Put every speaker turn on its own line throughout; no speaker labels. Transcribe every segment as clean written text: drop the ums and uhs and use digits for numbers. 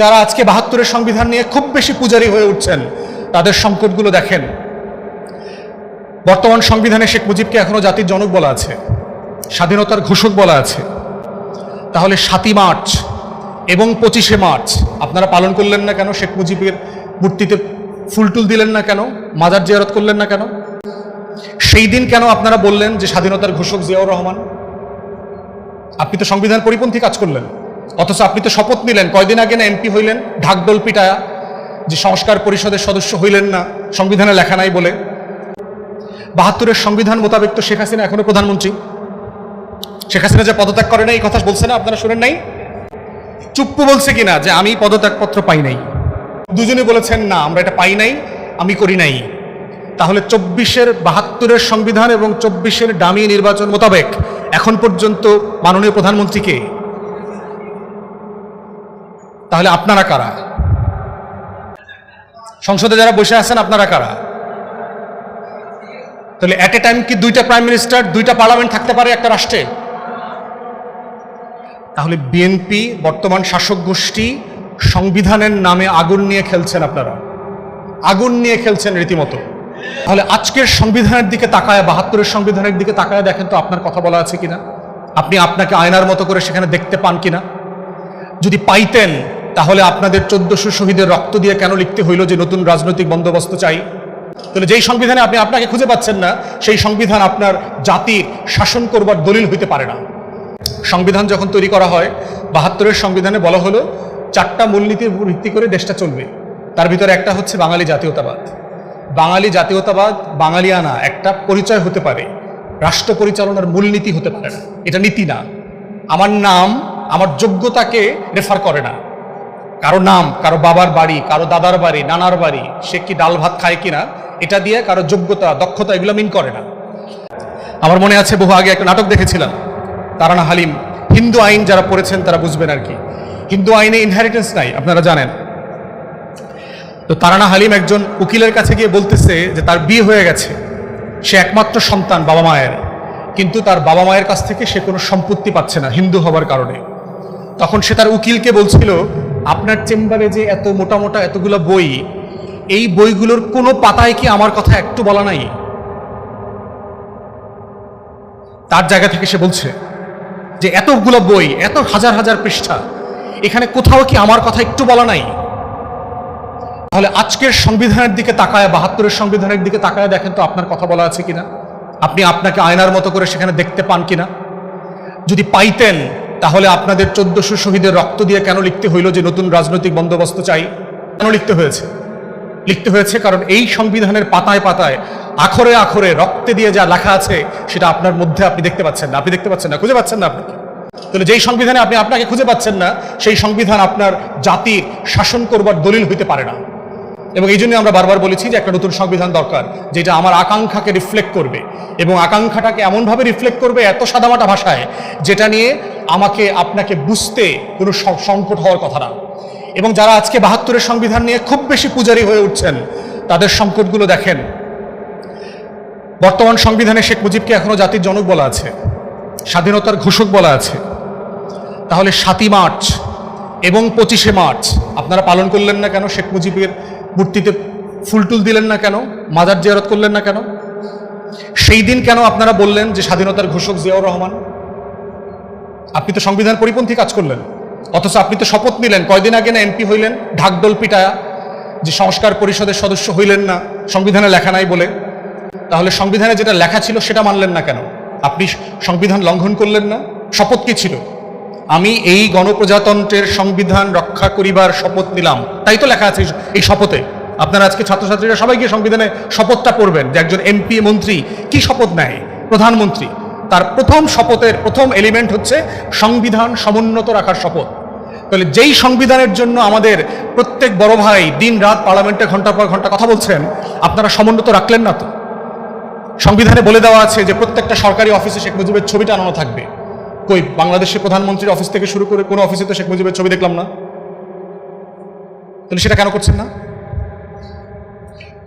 যারা আজকে ৭২-এর সংবিধান নিয়ে খুব বেশি পূজারী হয়ে উঠছেন তাদের সংকটগুলো দেখেন। বর্তমান সংবিধানে শেখ মুজিবকে এখনো জাতির জনক বলা আছে, স্বাধীনতার ঘোষক বলা আছে। তাহলে ৭ই মার্চ এবং ২৫শে মার্চ আপনারা পালন করলেন না কেন? শেখ মুজিবের মূর্তিতে ফুলটুল দিলেন না কেন? মাজার জিয়ারত করলেন না কেন? সেই দিন কেন আপনারা বললেন যে স্বাধীনতার ঘোষক জিয়াউর রহমান? আপনি তো সংবিধান পরিপন্থী কাজ করলেন, অথচ আপনি তো শপথ নিলেন কয়দিন আগে না এমপি হইলেন ঢাকডোল পিটায়া, যে সংস্কার পরিষদের সদস্য হইলেন না, সংবিধানে লেখা নাই বলে। ৭২-এর সংবিধান মোতাবেক তো শেখ হাসিনা এখনো প্রধানমন্ত্রী। শেখ হাসিনা যে পদত্যাগ করে নাই এই কথা বলছে না, আপনারা শুনেন নাই? চুপ্পু বলছে কিনা যে আমি পদত্যাগপত্র পাই নাই? দুজনে বলেছেন না আমরা এটা পাই নাই, আমি করি নাই। তাহলে ৭২-এর সংবিধান এবং ২৪-এর ডামি নির্বাচন মোতাবেক এখন পর্যন্ত মাননীয় প্রধানমন্ত্রীকে, তাহলে আপনারা কারা? সংসদে যারা বসে আছেন আপনারা কারা? তাহলে এট এ টাইম কি দুইটা প্রাইম মিনিস্টার, দুইটা পার্লামেন্ট থাকতে পারে একটা রাষ্ট্রে? তাহলে বিএনপি বর্তমান শাসক গোষ্ঠী সংবিধানের নামে আগুন নিয়ে খেলছেন, আপনারা আগুন নিয়ে খেলছেন রীতিমতো। তাহলে আজকের সংবিধানের দিকে তাকায়, ৭২-এর সংবিধানের দিকে তাকায় দেখেন তো আপনার কথা বলা আছে কিনা, আপনি আপনাকে আয়নার মতো করে সেখানে দেখতে পান কিনা। যদি পাইতেন তাহলে আপনাদের ১৪০০ শহীদের রক্ত দিয়ে কেন লিখতে হইল যে নতুন রাজনৈতিক বন্দোবস্ত চাই? তাহলে যেই সংবিধানে আপনি আপনাকে খুঁজে পাচ্ছেন না, সেই সংবিধান আপনার জাতির শাসন করবার দলিল হইতে পারে না। সংবিধান যখন তৈরি করা হয়, ৭২-এর সংবিধানে বলা হলো ৪টা মূলনীতির ভিত্তি করে দেশটা চলবে। তার ভিতরে একটা হচ্ছে বাঙালি জাতীয়তাবাদ। বাঙালি জাতীয়তাবাদ, বাঙালিয়ানা একটা পরিচয় হতে পারে, রাষ্ট্র পরিচালনার মূলনীতি হতে পারে না। এটা নীতি না। আমার নাম আমার যোগ্যতাকে রেফার করে না। কারো নাম, কারো বাবার বাড়ি, কারো দাদার বাড়ি, নানার বাড়ি, সে কি ডাল ভাত খায় কিনা, এটা দিয়ে কারো যোগ্যতা, দক্ষতা এগুলো মিন করে না। আমার মনে আছে বহু আগে একটা নাটক দেখেছিলাম, তারানা হালিম। হিন্দু আইন যারা পড়েছেন তারা বুঝবেন আর কি। হিন্দু আইনে ইনহেরিটেন্স নাই, আপনারা জানেন তো। তারানা হালিম একজন উকিলের কাছে গিয়ে বলতেছে যে তার বিয়ে হয়ে গেছে, সে একমাত্র সন্তান বাবা মায়ের, কিন্তু তার বাবা মায়ের কাছ থেকে সে কোনো সম্পত্তি পাচ্ছে না হিন্দু হবার কারণে। তখন সে তার উকিলকে বলছিল, আপনার চেম্বারে যে এত মোটা মোটা এতগুলো বই, এই বইগুলোর কোনো পাতায় কি আমার কথা একটু বলা নাই? তার জায়গা থেকে সে বলছে যে এতগুলো বই, এত হাজার হাজার পৃষ্ঠা, এখানে কোথাও কি আমার কথা একটু বলা নাই? তাহলে আজকের সংবিধানের দিকে তাকায়, ৭২-এর সংবিধানের দিকে তাকায় দেখেন তো আপনার কথা বলা আছে কিনা, আপনি আপনাকে আয়নার মতো করে সেখানে দেখতে পান কিনা। যদি পাইতেন তাহলে আপনাদের ১৪০০ শহীদের রক্ত দিয়ে কেন লিখতে হইল যে নতুন রাজনৈতিক বন্দোবস্ত চাই? কেন লিখতে হয়েছে? লিখতে হয়েছে কারণ এই সংবিধানের পাতায় পাতায়, আখরে আখরে, রক্তে দিয়ে যা লেখা আছে সেটা আপনার মধ্যে আপনি দেখতে পাচ্ছেন না। আপনি দেখতে পাচ্ছেন না, খুঁজে পাচ্ছেন না আপনাকে। তাহলে যেই সংবিধানে আপনি আপনাকে খুঁজে পাচ্ছেন না, সেই সংবিধান আপনার জাতির শাসন করবার দলিল হইতে পারে না। এবং এই জন্য আমরা বারবার বলেছি যে একটা নতুন সংবিধান দরকার, যেটা আমার আকাঙ্ক্ষাকে রিফ্লেক্ট করবে, এবং আকাঙ্ক্ষাটাকে এমনভাবে রিফ্লেক্ট করবে এত সাদামাটা ভাষায়, যেটা নিয়ে আমাকে আপনাকে বুঝতে কোনো সংকট হওয়ার কথা না। এবং যারা আজকে ৭২-এর সংবিধান নিয়ে খুব বেশি পূজারী হয়ে উঠছেন তাদের সংকটগুলো দেখেন। বর্তমান সংবিধানে শেখ মুজিবকে এখনো জাতির জনক বলা আছে, স্বাধীনতার ঘোষক বলা আছে। তাহলে ৭ই মার্চ এবং ২৫শে মার্চ আপনারা পালন করলেন না কেন? শেখ মুজিবের মূর্তিতে ফুলটুল দিলেন না কেন? মাজার জিয়ারত করলেন না কেন? সেই দিন কেন আপনারা বললেন যে স্বাধীনতার ঘোষক জিয়াউর রহমান? আপনি তো সংবিধান পরিপন্থী কাজ করলেন, অথচ আপনি তো শপথ নিলেন কয়দিন আগে না এমপি হইলেন ঢাকডোল পিটায়া, যে সংস্কার পরিষদের সদস্য হইলেন না, সংবিধানে লেখা নাই বলে। তাহলে সংবিধানে যেটা লেখা ছিল সেটা মানলেন না কেন? আপনি সংবিধান লঙ্ঘন করলেন না? শপথ কি ছিল? আমি এই গণপ্রজাতন্ত্রের সংবিধান রক্ষা করিবার শপথ নিলাম, তাই তো লেখা আছে এই শপথে। আপনারা আজকে ছাত্রছাত্রীরা সবাই গিয়ে সংবিধানে শপথটা পড়বেন যে একজন এমপি মন্ত্রী কি শপথ নেয়। প্রধানমন্ত্রী তার প্রথম শপথের প্রথম এলিমেন্ট হচ্ছে সংবিধান সমুন্নত রাখার শপথ। তাহলে যেই সংবিধানের জন্য আমাদের প্রত্যেক বড় ভাই দিন রাত পার্লামেন্টে ঘন্টার পর ঘন্টা কথা বলছেন, আপনারা সমুন্নত রাখলেন না তো। সংবিধানে বলে দেওয়া আছে যে প্রত্যেকটা সরকারি অফিসে শেখ মুজিবের ছবি টানানো থাকবে। কই বাংলাদেশের প্রধানমন্ত্রীর অফিস থেকে শুরু করে কোনো অফিসে তো শেখ মুজিবের ছবি দেখলাম না। তাহলে সেটা কেন করছেন না?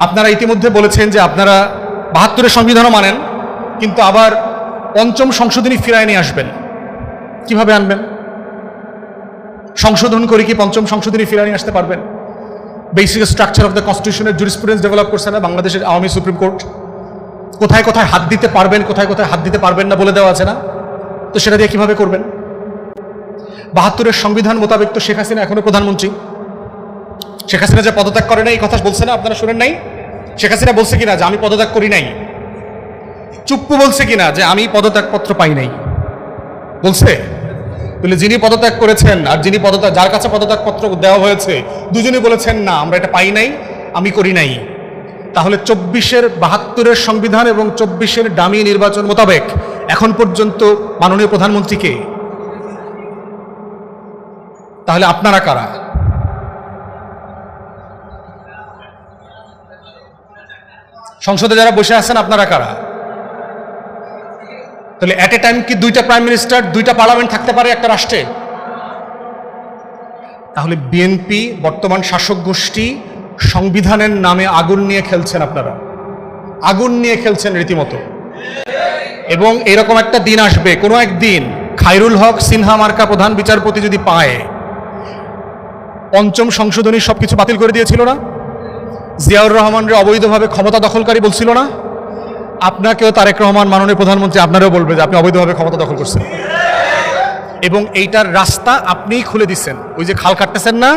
আপনারা ইতিমধ্যে বলেছেন যে আপনারা ৭২-এর সংবিধানও মানেন, কিন্তু আবার পঞ্চম সংশোধনী ফিরায় নিয়ে আসবেন। কিভাবে আনবেন? সংশোধন করে কি পঞ্চম সংশোধনী ফিরিয়ে নিয়ে আসতে পারবেন? বেসিক স্ট্রাকচার অফ দ্য কনস্টিটিউশনের জুরিসপ্রুডেন্স ডেভেলপ করছে না বাংলাদেশের আওয়ামী সুপ্রিম কোর্ট? কোথায় কোথায় হাত দিতে পারবেন, কোথায় কোথায় হাত দিতে পারবেন না বলে দেওয়া আছে না? তো সেটা দিয়ে কিভাবে করবেন? ৭২-এর সংবিধান মোতাবেক তো শেখ হাসিনা এখনো প্রধানমন্ত্রী। শেখ হাসিনা যে পদত্যাগ করে নাই এই কথা বলছে না, আপনারা শুনেন নাই? শেখ হাসিনা বলছে কিনা যে আমি পদত্যাগ করি নাই? চুপ্পু বলছে কিনা যে আমি পদত্যাগপত্র পাই নাই? বলছে? তাহলে যিনি পদত্যাগ করেছেন আর যিনি যার কাছে পদত্যাগপত্র দেওয়া হয়েছে দুজনই বলেছেন না আমরা এটা পাই নাই, আমি করি নাই। তাহলে ৭২-এর সংবিধান এবং ২৪-এর ডামি নির্বাচন মোতাবেক এখন পর্যন্ত মাননীয় প্রধানমন্ত্রীকে, তাহলে আপনারা কারা? সংসদে যারা বসে আছেন আপনারা কারা? তাহলে এট এ টাইম কি ২টা প্রাইম মিনিস্টার, ২টা পার্লামেন্ট থাকতে পারে একটা রাষ্ট্রে? তাহলে বিএনপি বর্তমান শাসক গোষ্ঠী সংবিধানের নামে আগুন নিয়ে খেলছেন, আপনারা আগুন নিয়ে খেলছেন রীতিমতো। এবং এরকম একটা দিন আসবে, কোনো একদিন খায়রুল হক সিনহা মার্কা প্রধান বিচারপতি যদি পায়, পঞ্চম সংশোধনী সবকিছু বাতিল করে দিয়েছিল না? জিয়াউর রহমানরে অবৈধভাবে ক্ষমতা দখলকারী বলছিল না? আপনাকেও তারেক রহমান মাননীয় প্রধানমন্ত্রী আপনারাও বলবে যে আপনি অবৈধভাবে ক্ষমতা দখল করছেন, এবং এইটার রাস্তা আপনিই খুলে দিচ্ছেন। ওই যে খাল কাটতেছেন না,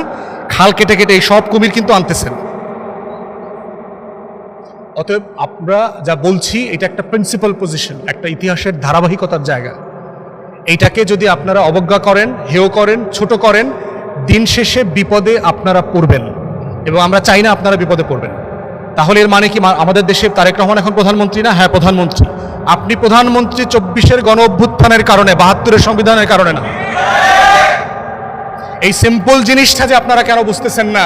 খাল কেটে কেটে এই সব কুমির কিন্তু আনতেছেন। অতএব আমরা যা বলছি এটা একটা প্রিন্সিপাল পজিশন, একটা ইতিহাসের ধারাবাহিকতার জায়গা। এইটাকে যদি আপনারা অবজ্ঞা করেন, হেয় করেন, ছোট করেন, দিন শেষে বিপদে আপনারা পড়বেন, এবং আমরা চাই না আপনারা বিপদে পড়বেন। তাহলে এর মানে কি আমাদের দেশে তারেক রহমান এখন প্রধানমন্ত্রী না? হ্যাঁ প্রধানমন্ত্রী। আপনি প্রধানমন্ত্রী ২৪-এর গণ অভ্যুত্থানের কারণে, ৭২-এর সংবিধানের কারণে না। এই সিম্পল জিনিসটা যে আপনারা কেন বুঝতেছেন না,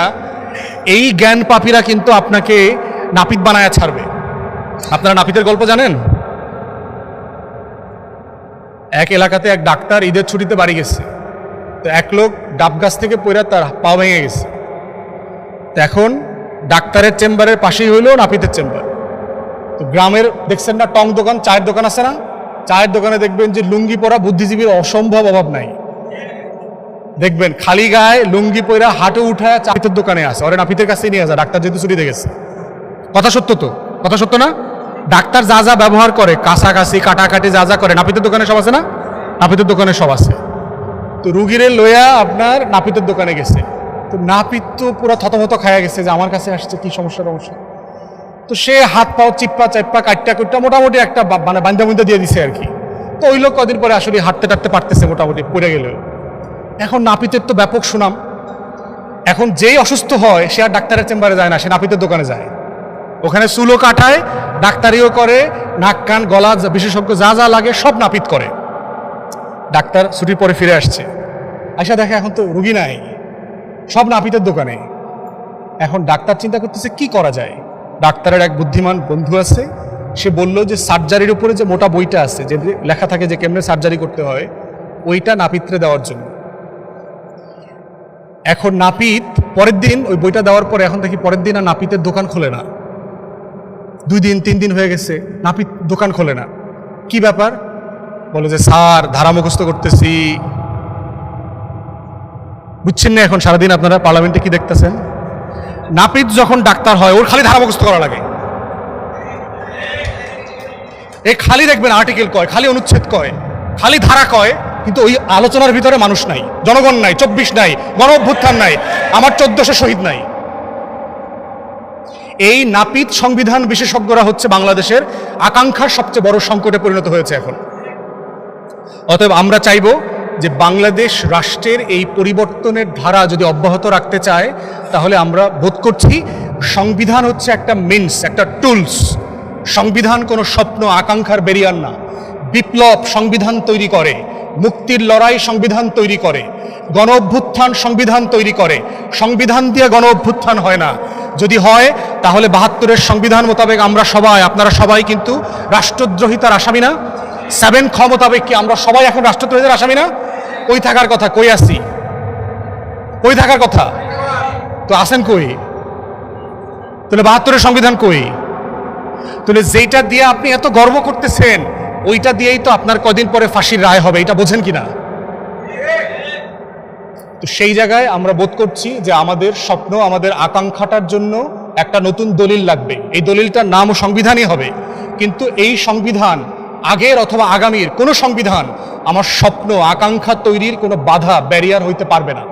এই জ্ঞান পাপীরা কিন্তু আপনাকে নাপিত বানায়া ছাড়বে। আপনারা নাপিতের গল্প জানেন? এক এলাকাতে এক ডাক্তার ঈদের ছুটিতে বাড়ি গেছে, তো এক লোক ডাব গাছ থেকে পড়ে তার পা ভেঙে গেছে। তো এখন ডাক্তারের চেম্বারের পাশেই হইল নাপিতের চেম্বার। তো গ্রামের দেখছেন না টং দোকান, চায়ের দোকান আছে না? চায়ের দোকানে দেখবেন যে লুঙ্গি পরা বুদ্ধিজীবীর অসম্ভব অভাব নাই। দেখবেন খালি গায়ে লুঙ্গি পরা হাঁটু উঠায় চায়ের দোকানে আসে, ওরে নাপিতের কাছে নিয়ে আসে, ডাক্তার যেহেতু ছুটিতে গেছে। কথা সত্য তো? কথা সত্য না? ডাক্তার যা যা ব্যবহার করে, কাছাকাছি কাটাকাটি যা যা করে, নাপিতের দোকানে সব আছে না? নাপিতের দোকানে সব আছে। তো রুগীরে লইয়া আপনার নাপিতের দোকানে গেছে, তো নাপিত তো পুরো থতমত খায়া গেছে যে আমার কাছে আসছে, কি সমস্যা। তো সে হাত পাও চিপ্পা চাপ্পা কাটটা কুটটা মোটামুটি একটা মানে বান্ধা বুন্ধা দিয়ে দিছে আর কি। তো ওই লোক কদিন পরে আসলে হাঁটতে টাটতে পারতেছে মোটামুটি, পড়ে গেলেও। এখন নাপিতের তো ব্যাপক সুনাম, এখন যেই অসুস্থ হয় সে আর ডাক্তারের চেম্বারে যায় না, সে নাপিতের দোকানে যায়। ওখানে চুলও কাটায়, ডাক্তারিও করে, নাক কান গলা বিশেষজ্ঞ যা যা লাগে সব নাপিত করে। ডাক্তার ছুটির পরে ফিরে আসছে, আয়সা দেখে এখন তো রুগী নাই, সব নাপিতের দোকানে। এখন ডাক্তার চিন্তা করতেছে কি করা যায়। ডাক্তারের এক বুদ্ধিমান বন্ধু আছে, সে বলল যে সার্জারির উপরে যে মোটা বইটা আছে, যে লেখা থাকে যে কেমনে সার্জারি করতে হয়, ওইটা নাপিতরে দেওয়ার জন্য। এখন নাপিত পরের দিন ওই বইটা দেওয়ার পরে এখন দেখি পরের দিন আর নাপিতের দোকান খোলে না। 2 দিন 3 দিন হয়ে গেছে, নাপিত দোকান খোলে না। কি ব্যাপার? বলে যে স্যার ধারা মুখস্থ করতেছি। বুঝছেন না? এখন সারাদিন আপনারা পার্লামেন্টে কি দেখতেছেন? নাপিত যখন ডাক্তার হয় ওর খালি ধারা মুখস্থ করা লাগে। এই খালি দেখবেন আর্টিকেল কয়, খালি অনুচ্ছেদ কয়, খালি ধারা কয়, কিন্তু ওই আলোচনার ভিতরে মানুষ নাই, জনগণ নাই, 24 নাই, গণ অভ্যুত্থান নাই, আমার 1400 শহীদ নাই। এই নাপিত সংবিধান বিশেষজ্ঞরা হচ্ছে বাংলাদেশের আকাঙ্ক্ষার সবচেয়ে বড় সংকটে পরিণত হয়েছে এখন। অতএব আমরা চাইব যে বাংলাদেশ রাষ্ট্রের এই পরিবর্তনের ধারা যদি অব্যাহত রাখতে চায়, তাহলে আমরা বোধ করছি সংবিধান হচ্ছে একটা মিনস, একটা টুলস। সংবিধান কোনো স্বপ্ন আকাঙ্ক্ষার বেরিয়ার না। বিপ্লব সংবিধান তৈরি করে, মুক্তির লড়াই সংবিধান তৈরি করে, গণ অভ্যুত্থান সংবিধান তৈরি করে। সংবিধান দিয়ে গণ অভ্যুত্থান হয় না। যদি হয় তাহলে ৭২-এর সংবিধান মোতাবেক আমরা সবাই, আপনারা সবাই কিন্তু রাষ্ট্রদ্রোহিতার আসামি না? 7 খ মোতাবেক কি আমরা সবাই এখন রাষ্ট্রদ্রোহিতার আসামি না? কই থাকার কথা? কই আসি? কই থাকার কথা? তো আসেন কই? তাহলে ৭২-এর সংবিধান কই? তাহলে যেটা দিয়ে আপনি এত গর্ব করতেছেন, ওইটা দিয়েই তো আপনার কদিন পরে ফাঁসির রায় হবে, এটা বোঝেন কিনা? তো তো সেই জায়গায় আমরা বোধ করছি যে আমাদের স্বপ্ন, আমাদের আকাঙ্ক্ষাটার জন্য একটা নতুন দলিল লাগবে। এই দলিলটার নামও সংবিধানই হবে, কিন্তু এই সংবিধান আগের অথবা আগামীর কোনো সংবিধান আমার স্বপ্ন আকাঙ্ক্ষা তৈরির কোনো বাধা, ব্যারিয়ার হইতে পারবে না।